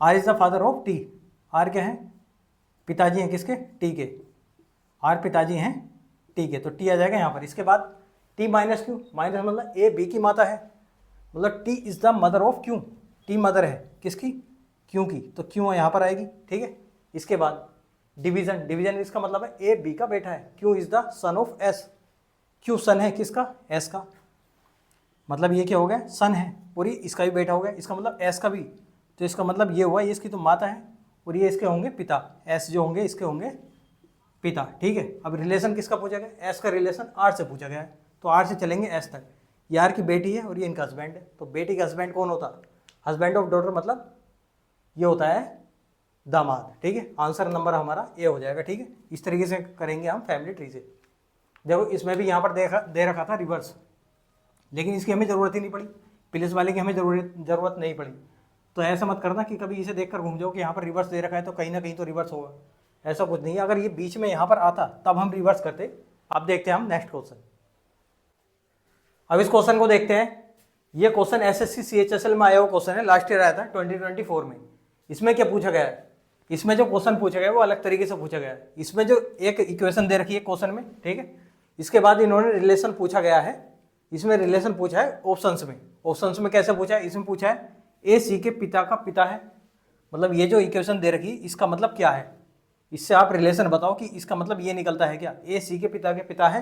S1: R is the father of T, R क्या है, पिताजी हैं किसके, टी के, R पिताजी हैं टी के, तो टी आ जाएगा यहाँ पर। इसके बाद T माइनस क्यू, माइनस मतलब A B की माता है, मतलब T is the mother of Q, T mother है किसकी, क्यू की, तो क्यू यहाँ पर आएगी, ठीक है। इसके बाद डिवीजन इसका मतलब है A B का बेटा है, Q is the son of S, Q son है किसका, S का, मतलब ये क्या हो गया, सन है, और ये इसका भी बेटा हो गया, इसका मतलब S का भी, तो इसका मतलब ये हुआ, ये इसकी तो माता है और ये इसके होंगे पिता, S जो होंगे इसके होंगे पिता, ठीक है। अब रिलेशन किसका पूछा गया, S का रिलेशन R से पूछा गया है, तो R से चलेंगे S तक। ये R की बेटी है और ये इनका हस्बैंड है, तो बेटी का हस्बैंड कौन होता, हस्बैंड ऑफ डॉटर, मतलब ये होता है दामाद, ठीक है। आंसर नंबर हमारा ए हो जाएगा, ठीक है। इस तरीके से करेंगे हम फैमिली ट्री से। देखो इसमें भी यहाँ पर दे रखा था रिवर्स, लेकिन इसकी हमें ज़रूरत ही नहीं पड़ी, प्लस वाले की हमें ज़रूरत नहीं पड़ी। तो ऐसा मत करना कि कभी इसे देखकर घूम जाओ कि यहाँ पर रिवर्स दे रखा है तो कहीं ना कहीं तो रिवर्स होगा, ऐसा कुछ नहीं है। अगर ये बीच में यहाँ पर आता तब हम रिवर्स करते। अब देखते हैं हम नेक्स्ट क्वेश्चन। अब इस क्वेश्चन को देखते हैं। ये क्वेश्चन SSC CHSL में आया हुआ क्वेश्चन है, लास्ट ईयर आया था 2024 में। इसमें क्या पूछा गया है, इसमें जो क्वेश्चन पूछा गया है वो अलग तरीके से पूछा गया है। इसमें जो एक इक्वेशन दे रखी है क्वेश्चन में, ठीक है, इसके बाद इन्होंने रिलेशन पूछा गया है। इसमें रिलेशन पूछा है ऑप्शंस में कैसे पूछा है, इसमें पूछा है A C के पिता का पिता है, मतलब ये जो इक्वेशन दे रखी है इसका मतलब क्या है, इससे आप रिलेशन बताओ कि इसका मतलब ये निकलता है क्या, A C के पिता है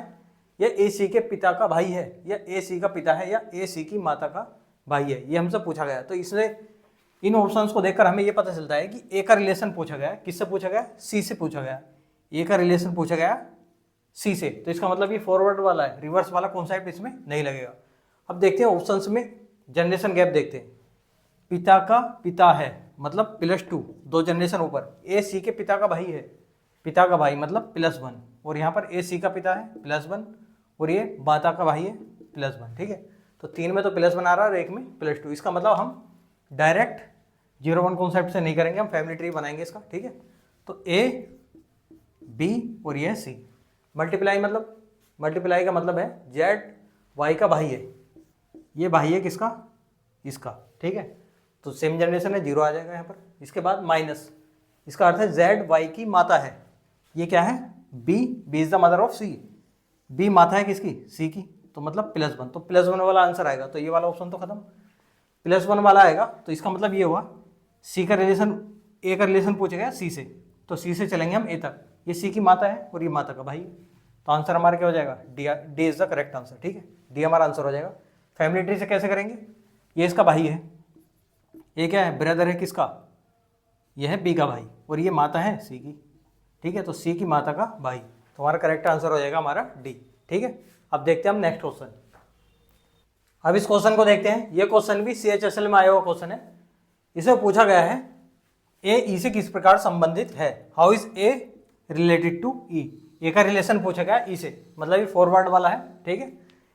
S1: या A C के पिता का भाई है, या A C का पिता है या A C की माता का भाई है, ये हमसे पूछा गया है। तो इसलिए इन ऑप्शंस को देखकर हमें ये पता चलता है कि A का रिलेशन पूछा गया है, किससे पूछा गया, C से पूछा गया। A का रिलेशन पूछा गया C से, तो इसका मतलब ये फॉरवर्ड वाला है, रिवर्स वाला कॉन्सेप्ट इसमें नहीं लगेगा। अब देखते हैं ऑप्शंस में जनरेशन गैप देखते हैं। पिता का पिता है मतलब +2, 2 जनरेशन ऊपर। A C के पिता का भाई है, पिता का भाई मतलब +1, और यहाँ पर A C का पिता है +1 और ये माता का भाई है +1, ठीक है। तो 3 में तो +1 आ रहा है और 1 में +2। इसका मतलब हम डायरेक्ट 0-1 कॉन्सेप्ट से नहीं करेंगे, हम फैमिली ट्री बनाएंगे इसका, ठीक है। तो A B और ये C मल्टीप्लाई का मतलब है Z Y का भाई है, ये भाई है किसका, इसका, ठीक है। तो सेम जनरेशन है, 0 आ जाएगा यहाँ पर। इसके बाद माइनस, इसका अर्थ है Z Y की माता है, ये क्या है B is the mother of C, B माता है किसकी, C की, तो मतलब +1, तो +1 वाला आंसर आएगा। तो ये वाला ऑप्शन तो खत्म, +1 वाला आएगा। तो इसका मतलब ये हुआ C का रिलेशन, A का रिलेशन पूछा गया C से, तो C से चलेंगे हम A तक। ये C की माता है और ये माता का भाई, तो आंसर हमारा क्या हो जाएगा, D is the correct answer, ठीक है, डी हमारा आंसर हो जाएगा। फैमिली ट्री से कैसे करेंगे, ये इसका भाई है, ये क्या है, ब्रदर है किसका, ये है B का भाई, और ये माता है C की, ठीक है। तो C की माता का भाई, तो हमारा करेक्ट आंसर हो जाएगा हमारा डी, ठीक है। अब देखते हैं हम नेक्स्ट क्वेश्चन। अब इस क्वेश्चन को देखते हैं। ये क्वेश्चन भी CHSL में आया हुआ क्वेश्चन है। इसे पूछा गया है A E से किस प्रकार संबंधित है, how is A related to E। A का रिलेशन पूछा गया ई से, मतलब ये फॉरवर्ड वाला है, ठीक है।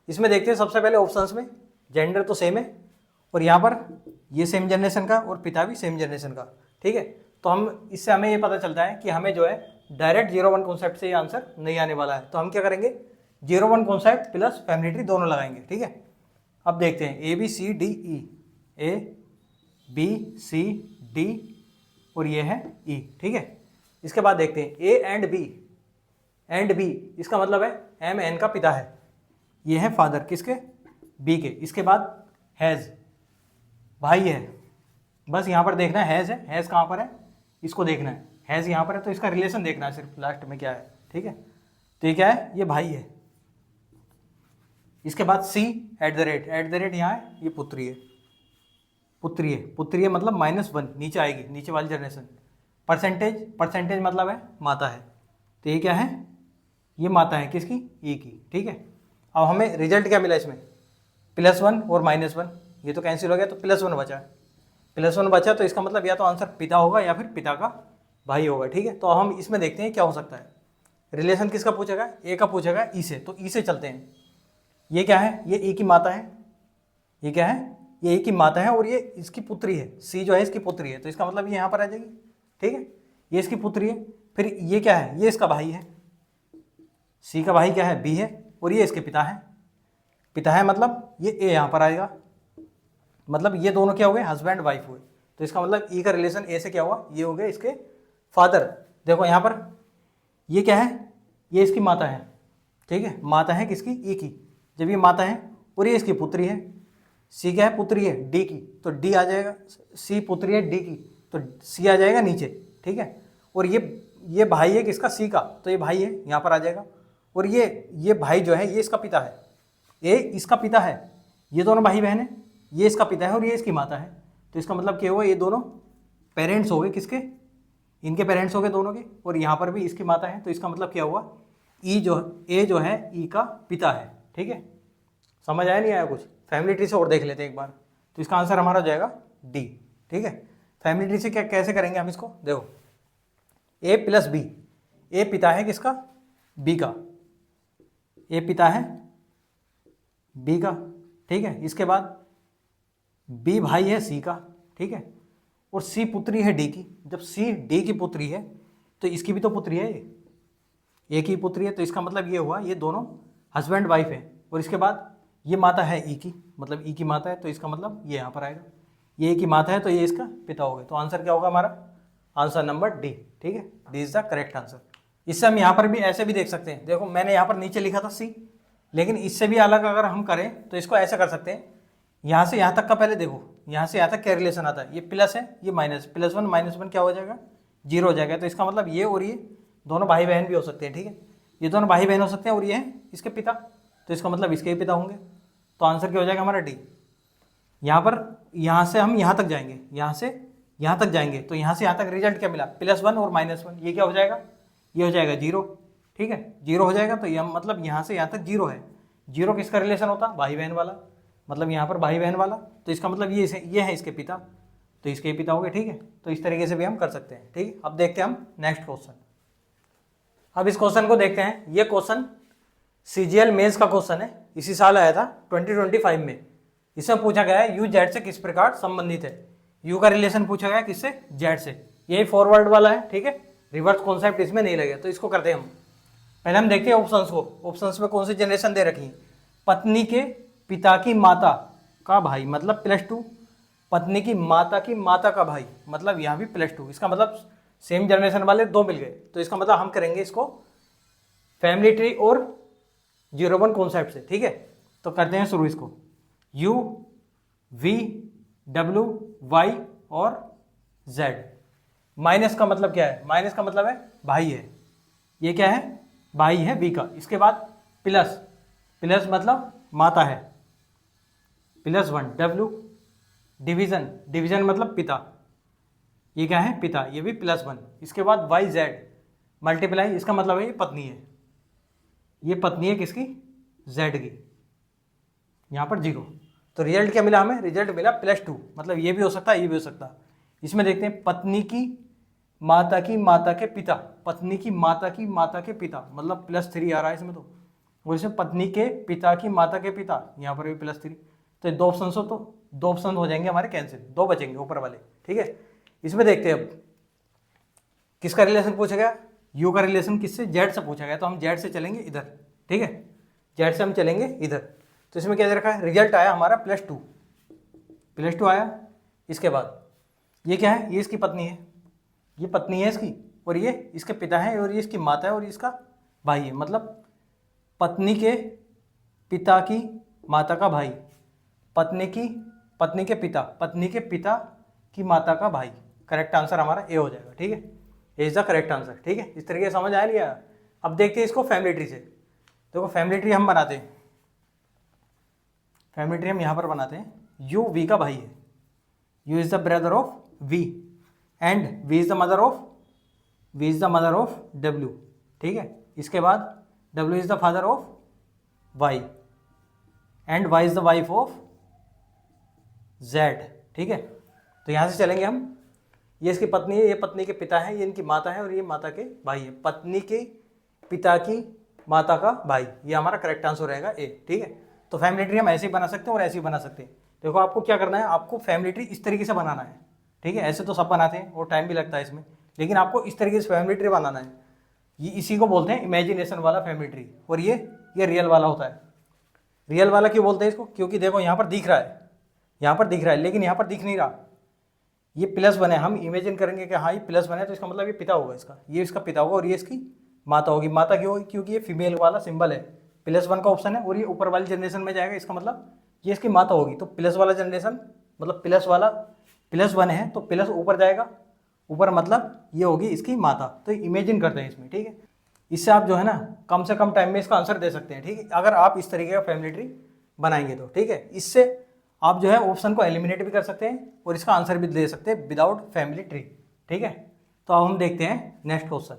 S1: इसमें देखते हैं सबसे पहले ऑप्शंस में, जेंडर तो सेम है और यहाँ पर ये सेम जनरेशन का और पिता भी सेम जनरेशन का, ठीक है। तो हम इससे हमें ये पता चलता है कि हमें जो है डायरेक्ट 0-1 कॉन्सेप्ट से ये आंसर नहीं आने वाला है। तो हम क्या करेंगे, 0-1 कॉन्सेप्ट प्लस फैमिली ट्री दोनों लगाएंगे, ठीक है। अब देखते हैं A B C D E, A B C D और ये है ई, ठीक है। इसके बाद देखते हैं ए एंड बी, इसका मतलब है एम एन का पिता है, ये है फादर किसके, बी के। इसके बाद हैज़, भाई है, बस यहाँ पर देखना है हैज़ है, हैज़ कहाँ पर है इसको देखना है, हैज़ यहाँ पर है तो इसका रिलेशन देखना है सिर्फ लास्ट में क्या है, ठीक है। तो ये क्या है, ये भाई है। इसके बाद सी एट द रेट यहाँ है, ये पुत्री है, पुत्री है मतलब -1 नीचे आएगी, नीचे वाली जनरेशन। परसेंटेज मतलब है माता है, तो ये क्या है, ये माता है किसकी, ई की, ठीक है। अब हमें रिजल्ट क्या मिला इसमें, +1 और -1, ये तो कैंसिल हो गया तो +1 बचा, तो इसका मतलब या तो आंसर पिता होगा या फिर पिता का भाई होगा, ठीक है। तो हम इसमें देखते हैं क्या हो सकता है। रिलेशन किसका पूछेगा, ए का पूछेगा ई से, तो ई से चलते हैं। ये क्या है, ये ई की माता है, ये क्या है, ये ई की माता है और ये इसकी पुत्री है, सी जो है इसकी पुत्री है, तो इसका मतलब ये यहाँ पर आ जाएगी, ठीक है। ये इसकी पुत्री है, फिर ये क्या है, ये इसका भाई है, सी का भाई क्या है, बी है, और ये इसके पिता है मतलब ये ए यहाँ पर आएगा, मतलब ये दोनों क्या हो गए, हस्बैंड वाइफ हुए। तो इसका मतलब ई का रिलेशन ए से क्या हुआ, ये हो गए इसके फादर। देखो यहाँ पर ये क्या है, ये इसकी माता है, ठीक है, माता है किसकी, ई की। जब ये माता है और ये इसकी पुत्री है, सी क्या है, पुत्री है डी की, तो डी आ जाएगा, सी पुत्री है डी की, तो सी आ जाएगा नीचे, ठीक है। और ये भाई है किसका, सी का, तो ये भाई है यहाँ पर आ जाएगा। और ये भाई जो है ये इसका पिता है, ये इसका पिता है, ये दोनों भाई बहन है, ये इसका पिता है और ये इसकी माता है। तो इसका मतलब क्या हुआ, ये दोनों पेरेंट्स हो गए किसके, इनके पेरेंट्स हो गए दोनों के, और यहाँ पर भी इसकी माता है। तो इसका मतलब क्या हुआ, ए जो है ई का पिता है, ठीक है। समझ आया नहीं आया कुछ, फैमिली ट्री से और देख लेते हैं एक बार। तो इसका आंसर हमारा हो जाएगा डी, ठीक है। फैमिली ट्री से क्या कैसे करेंगे हम इसको, देखो ए प्लस बी, ए पिता है किसका, बी का, ए पिता है बी का, ठीक है। इसके बाद बी भाई है सी का, ठीक है, और सी पुत्री है डी की। जब सी डी की पुत्री है तो इसकी भी तो पुत्री है, ये एक ही पुत्री है, तो इसका मतलब ये हुआ ये दोनों हस्बैंड वाइफ है। और इसके बाद ये माता है ई की, मतलब ई की माता है, तो इसका मतलब ये यहाँ पर आएगा, ये ई की माता है तो ये इसका पिता हो गया। तो आंसर क्या होगा हमारा, आंसर नंबर डी, ठीक है, D is the correct answer. इससे हम यहाँ पर भी ऐसे भी देख सकते हैं, देखो मैंने यहाँ पर नीचे लिखा था सी, लेकिन इससे भी अलग अगर हम करें तो इसको ऐसा कर सकते हैं, यहाँ से यहाँ तक का पहले देखो, यहाँ से यहाँ तक क्या रिलेशन आता है, ये प्लस है ये माइनस, +1 -1 क्या हो जाएगा, 0 हो जाएगा। तो इसका मतलब ये और ये दोनों भाई बहन भी हो सकते हैं, ठीक है, ये दोनों भाई बहन हो सकते हैं और ये हैं इसके पिता, तो इसका मतलब इसके ही पिता होंगे। तो आंसर क्या हो जाएगा हमारा डी। यहाँ पर यहाँ से हम यहाँ तक जाएंगे, यहाँ से यहाँ तक जाएंगे, तो यहाँ से यहाँ तक रिजल्ट क्या मिला, +1 और -1, ये क्या हो जाएगा, ये हो जाएगा 0, ठीक है, 0 हो जाएगा। तो यह मतलब यहाँ से यहाँ तक 0 है, 0 किसका रिलेशन होता, भाई बहन वाला, मतलब यहाँ पर भाई बहन वाला, तो इसका मतलब ये है इसके पिता, तो इसके पिता हो गए, ठीक है। तो इस तरीके से भी हम कर सकते हैं, ठीक है। अब देखते हैं हम नेक्स्ट क्वेश्चन। अब इस क्वेश्चन को देखते हैं, ये क्वेश्चन CGL मेंस का क्वेश्चन है, इसी साल आया था 2025 में। इसमें पूछा गया है यू जेड से किस प्रकार संबंधित है, यू का रिलेशन पूछा गया किससे, जेड से, यही फॉरवर्ड वाला है, ठीक है, रिवर्स कॉन्सेप्ट इसमें नहीं लगे। तो इसको करते हैं हम, पहले हम देखते हैं ऑप्शंस को, ऑप्शंस में कौन सी जनरेशन दे रखी है। पत्नी के पिता की माता का भाई मतलब +2, पत्नी की माता का भाई मतलब यहाँ भी +2, इसका मतलब सेम जनरेशन वाले दो मिल गए। तो इसका मतलब हम करेंगे इसको फैमिली ट्री और 0-1 कॉन्सेप्ट से, ठीक है। तो करते हैं शुरू इसको, U V W Y और Z। माइनस का मतलब क्या है, माइनस का मतलब है भाई है, ये क्या है, भाई है B का। इसके बाद प्लस मतलब माता है, +1 W, डिवीजन मतलब पिता, ये क्या है पिता, ये भी +1। इसके बाद YZ मल्टीप्लाई, इसका मतलब है ये पत्नी है, ये पत्नी है किसकी, Z की, यहाँ पर 0। तो रिजल्ट क्या मिला हमें, रिजल्ट मिला +2, मतलब ये भी हो सकता है ये भी हो सकता है। इसमें देखते हैं पत्नी की माता की माता के पिता, पत्नी की माता के पिता, मतलब +3 आ रहा है इसमें तो। और इसमें पत्नी के पिता की माता के पिता, यहाँ पर भी +3। तो ये 2 ऑप्शन हो, तो 2 ऑप्शन हो जाएंगे हमारे कैंसिल, 2 बचेंगे ऊपर वाले। ठीक है, इसमें देखते हैं अब किसका रिलेशन पूछा गया, यू का रिलेशन किससे, जेड से पूछा गया। तो हम जेड से चलेंगे इधर। ठीक है, जेड से हम चलेंगे इधर। तो इसमें क्या दे रखा है, रिजल्ट आया हमारा +2 आया। इसके बाद ये क्या है, ये इसकी पत्नी है, ये पत्नी है इसकी, और ये इसके पिता है, और ये इसकी माता है, और ये इसका भाई है। मतलब पत्नी के पिता की माता का भाई, पत्नी के पिता की माता का भाई। करेक्ट आंसर हमारा ए हो जाएगा। ठीक है, A is the correct answer. ठीक है, इस तरीके से समझ आ लिया। अब देखते हैं इसको फैमिली ट्री से। देखो फैमिली ट्री हम बनाते हैं, फैमिली ट्री हम यहाँ पर बनाते हैं। यू वी का भाई है, U is the brother of V, and V is the mother of W. ठीक है, इसके बाद W is the father of Y, and Y is the wife of Z. ठीक है, तो यहाँ से चलेंगे हम। ये इसकी पत्नी है, ये पत्नी के पिता है, ये इनकी माता है, और ये माता के भाई है। पत्नी के पिता की माता का भाई, ये हमारा करेक्ट आंसर रहेगा ए। ठीक है, तो फैमिली ट्री हम ऐसे ही बना सकते हैं और ऐसे ही बना सकते हैं। देखो आपको क्या करना है, आपको फैमिली ट्री इस तरीके से बनाना है। ठीक है, ऐसे तो सब बनाते हैं और टाइम भी लगता है इसमें, लेकिन आपको इस तरीके से फैमिली ट्री बनाना है। ये इसी को बोलते हैं इमेजिनेशन वाला फैमिली ट्री, और ये रियल वाला होता है। रियल वाला क्यों बोलते हैं इसको, क्योंकि देखो यहाँ पर दिख रहा है, लेकिन यहाँ पर दिख नहीं रहा। ये +1 है, हम इमेजिन करेंगे कि हाँ ये +1 है, तो इसका मतलब ये पिता होगा इसका, ये इसका पिता होगा, और ये इसकी माता होगी। माता क्यों होगी, क्योंकि ये फीमेल वाला सिंबल है, +1 का ऑप्शन है, और ये ऊपर वाली जनरेशन में जाएगा, इसका मतलब ये इसकी माता होगी। तो प्लस वाला जनरेशन मतलब +1 है, तो प्लस ऊपर जाएगा, ऊपर मतलब ये होगी इसकी माता। तो इमेजिन करते हैं इसमें। ठीक है, इससे आप जो है ना कम से कम टाइम में इसका आंसर दे सकते हैं। ठीक है, अगर आप इस तरीके का फैमिली ट्री बनाएंगे तो। ठीक है, इससे आप जो है ऑप्शन को एलिमिनेट भी कर सकते हैं और इसका आंसर भी दे सकते हैं विदाउट फैमिली ट्री। ठीक है, तो अब हम देखते हैं नेक्स्ट क्वेश्चन।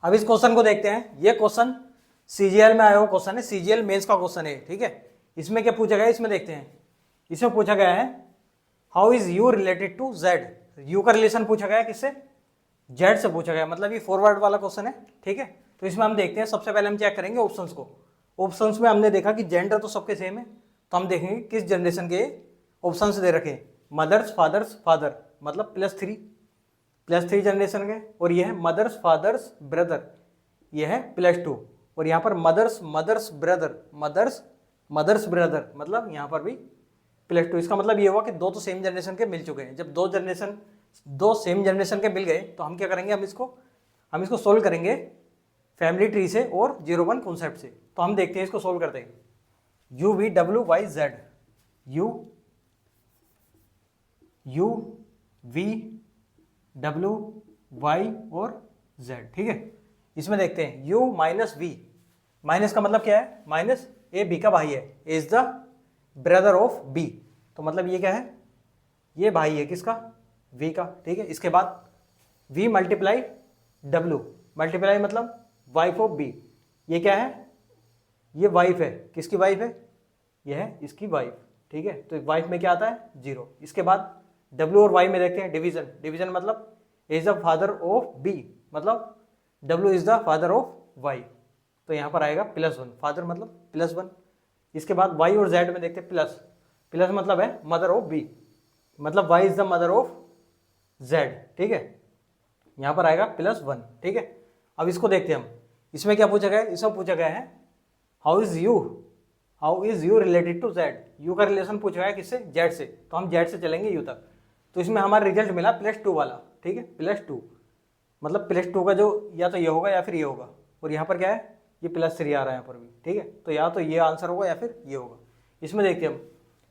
S1: अब इस क्वेश्चन को देखते हैं। ये क्वेश्चन सीजीएल में आया हुआ क्वेश्चन है, सीजीएल मेंस का क्वेश्चन है। ठीक है, इसमें क्या पूछा गया है, इसमें देखते हैं। इसमें पूछा गया है how is U related to Z. U का रिलेशन पूछा गया है किससे, जेड से पूछा गया, मतलब ये फॉरवर्ड वाला क्वेश्चन है। ठीक है, तो इसमें हम देखते हैं। सबसे पहले हम चेक करेंगे ऑप्शंस को। ऑप्शंस में हमने देखा कि जेंडर तो सबके सेम है, तो हम देखेंगे किस जनरेशन के ऑप्शंस दे रखे। मदर्स फादर्स फादर मतलब +3 जनरेशन के, और ये है मदर्स फादर्स ब्रदर, ये है +2, और यहाँ पर मदर्स ब्रदर मतलब यहाँ पर भी +2। इसका मतलब ये हुआ कि 2 तो सेम जनरेशन के मिल चुके हैं। जब 2 सेम जनरेशन के मिल गए तो हम क्या करेंगे, हम इसको सोल्व करेंगे फैमिली ट्री से और 0-1 कॉन्सेप्ट से। तो हम देखते हैं, इसको सोल्व करते हैं। U V W Y Z, U V W Y और जेड। ठीक है, इसमें देखते हैं u माइनस वी, माइनस का मतलब क्या है, माइनस ए बी का भाई है, A is the brother of B, तो मतलब ये क्या है, ये भाई है किसका, v का। ठीक है, इसके बाद v मल्टीप्लाई w, मल्टीप्लाई मतलब वाइफ ऑफ b, ये क्या है, ये वाइफ है, किसकी वाइफ है, ये है इसकी वाइफ। ठीक है, तो वाइफ में क्या आता है 0। इसके बाद w और y में देखते हैं डिवीजन, डिवीजन मतलब A is the father of b, मतलब w is the father of y, तो यहाँ पर आएगा +1, फादर मतलब +1। इसके बाद y और z में देखते हैं प्लस, प्लस मतलब है मदर ऑफ b, मतलब y is the mother of z। ठीक है, यहाँ पर आएगा +1। ठीक है, अब इसको देखते हैं हम। इसमें क्या पूछा गया है, इसमें पूछा गया है how is U related to z। U का रिलेशन पूछा गया है किससे, z से, तो हम z से चलेंगे u तक। तो इसमें हमारा रिजल्ट मिला +2 वाला। ठीक है, +2 मतलब +2 का जो या तो ये होगा या फिर ये होगा, और यहाँ पर क्या है, ये +3 आ रहा है यहाँ पर भी। ठीक है, तो या तो ये आंसर होगा या फिर ये होगा। इसमें देखते हैं हम,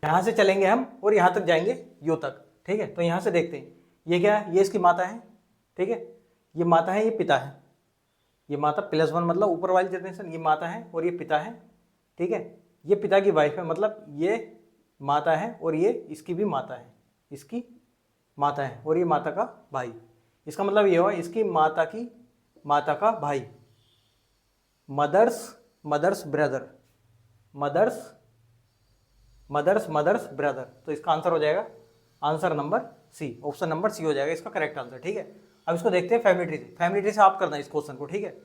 S1: यहाँ से चलेंगे हम और यहाँ तक जाएंगे यू तक। ठीक है, तो यहाँ से देखते हैं ये क्या है, ये इसकी माता है। ठीक है, ये माता है, ये पिता है, ये माता +1 मतलब ऊपर वाली जनरेशन, ये माता है और ये पिता है। ठीक है, ये पिता की वाइफ है, मतलब ये माता है और ये इसकी भी माता है, इसकी माता है, और ये माता का भाई। इसका मतलब ये हुआ इसकी माता का भाई, मदर्स ब्रदर, मदर्स ब्रदर। तो इसका आंसर हो जाएगा answer number C, option number C हो जाएगा इसका करेक्ट आंसर। ठीक है, अब इसको देखते हैं फैमिली ट्री से। फैमिली ट्री से आप करना है इस क्वेश्चन को। ठीक है,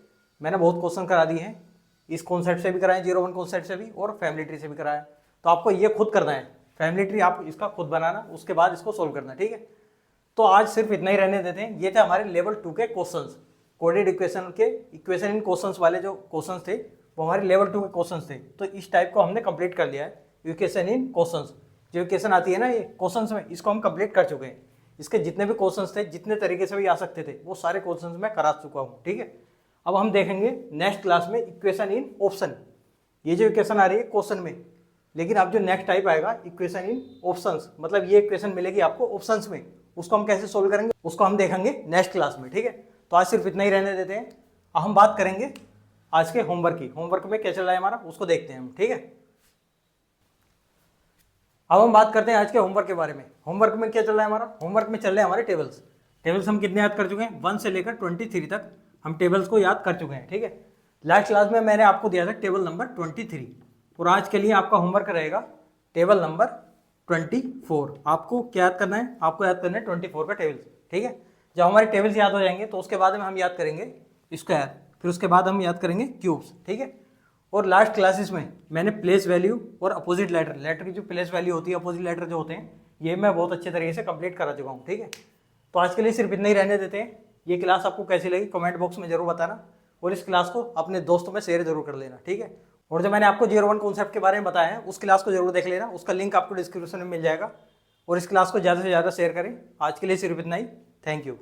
S1: मैंने बहुत क्वेश्चन करा दिए हैं, इस कॉन्सेप्ट से भी कराए, 01 कॉन्सेप्ट से भी और फैमिली ट्री से भी कराया, तो आपको ये खुद करना है फैमिली ट्री, आप इसका खुद बनाना, उसके बाद इसको सोल्व करना। ठीक है, तो आज सिर्फ इतना ही रहने देते हैं। ये थे हमारे लेवल 2 के क्वेश्चंस, कोऑर्डिनेट इक्वेशन के इक्वेशन इन क्वेश्चंस वाले जो क्वेश्चंस थे वो हमारे लेवल 2 के क्वेश्चंस थे। तो इस टाइप को हमने कंप्लीट कर लिया है, इक्वेशन इन क्वेश्चंस। जो इक्वेशन आती है ना ये क्वेश्चंस में, इसको हम कंप्लीट कर चुके हैं। इसके जितने भी क्वेश्चंस थे, जितने तरीके से भी आ सकते थे, वो सारे क्वेश्चंस मैं करा चुका हूँ। ठीक है, अब हम देखेंगे नेक्स्ट क्लास में इक्वेशन इन ऑप्शन। ये जो इक्वेशन आ रही है क्वेश्चन में, लेकिन अब जो नेक्स्ट टाइप आएगा इक्वेशन इन ऑप्शंस, मतलब ये इक्वेशन मिलेगी आपको ऑप्शंस में, उसको हम कैसे सोल्व करेंगे उसको हम देखेंगे नेक्स्ट क्लास में। ठीक है, तो आज सिर्फ इतना ही रहने देते हैं। अब हम बात करेंगे आज के होमवर्क की। होमवर्क में क्या चल रहा है हमारा, उसको देखते हैं हम। ठीक है, अब हम बात करते हैं आज के होमवर्क के बारे में। होमवर्क में क्या चल रहा है हमारा, होमवर्क में चल रहे हैं हमारे टेबल्स। टेबल्स हम कितने याद कर चुके हैं, 1 से लेकर 23 तक हम टेबल्स को याद कर चुके हैं। ठीक है, लास्ट क्लास में मैंने आपको दिया था टेबल नंबर 23, और आज के लिए आपका होमवर्क रहेगा टेबल नंबर 24। आपको क्या याद करना है, आपको याद करना है 24 का टेबल्स। ठीक है, जब हमारे टेबल्स याद हो जाएंगे तो उसके बाद में हम याद करेंगे स्क्वायर, फिर उसके बाद हम याद करेंगे क्यूब्स। ठीक है, और लास्ट क्लासेस में मैंने प्लेस वैल्यू और अपोजिट लेटर, लेटर की जो प्लेस वैल्यू होती है, अपोजिट लेटर जो होते हैं, ये मैं बहुत अच्छे तरीके से कंप्लीट करा चुका हूँ। ठीक है, तो आज के लिए सिर्फ इतना ही रहने देते हैं। ये क्लास आपको कैसी लगी कमेंट बॉक्स में जरूर बताना, और इस क्लास को अपने दोस्तों में शेयर जरूर कर लेना। ठीक है, और जो मैंने आपको 01 कॉन्सेप्ट के बारे में बताया है, उस क्लास को जरूर देख लेना, उसका लिंक आपको डिस्क्रिप्शन में मिल जाएगा। और इस क्लास को ज़्यादा से ज़्यादा शेयर करें। आज के लिए सिर्फ इतना ही, थैंक यू।